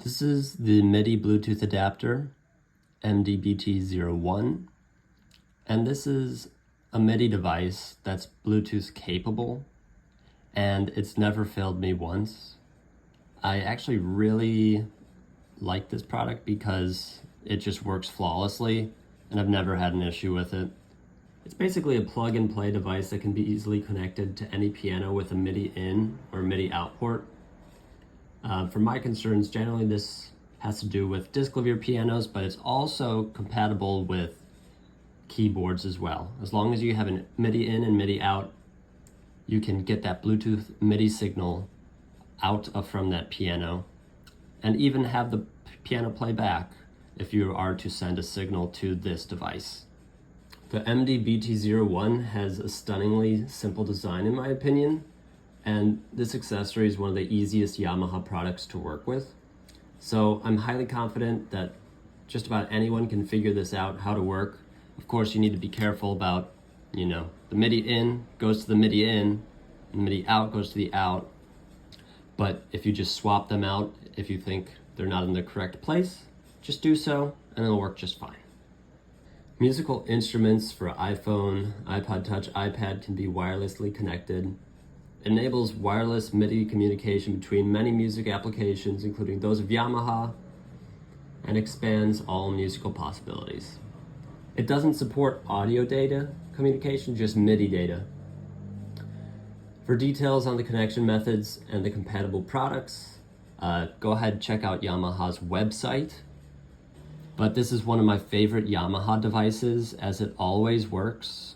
This is the Midi Bluetooth adapter, Midi BT01, and this is a Midi device that's Bluetooth capable, and it's never failed me once. I actually really like this product because it just works flawlessly, and I've never had an issue with it. It's basically a plug-and-play device that can be easily connected to any piano with a Midi in or Midi out port. For my concerns, generally this has to do with disc-clavier pianos, but it's also compatible with keyboards as well. As long as you have a Midi in and Midi out, you can get that Bluetooth Midi signal out from that piano, and even have the piano play back if you are to send a signal to this device. The Midi BT01 has a stunningly simple design in my opinion, and this accessory is one of the easiest Yamaha products to work with. So I'm highly confident that just about anyone can figure this out, how to work. Of course, you need to be careful about, the Midi in goes to the Midi in, and the Midi out goes to the out. But if you just swap them out, if you think they're not in the correct place, just do so and it'll work just fine. Musical instruments for iPhone, iPod Touch, iPad can be wirelessly connected. It enables wireless MIDI communication between many music applications, including those of Yamaha, and expands all musical possibilities. It doesn't support audio data communication, just MIDI data. For details on the connection methods and the compatible products, go ahead and check out Yamaha's website. But this is one of my favorite Yamaha devices as it always works.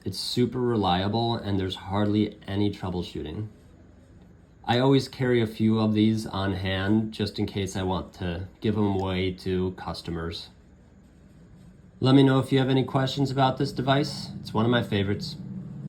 It's super reliable and there's hardly any troubleshooting. I always carry a few of these on hand just in case I want to give them away to customers. Let me know if you have any questions about this device. It's one of my favorites.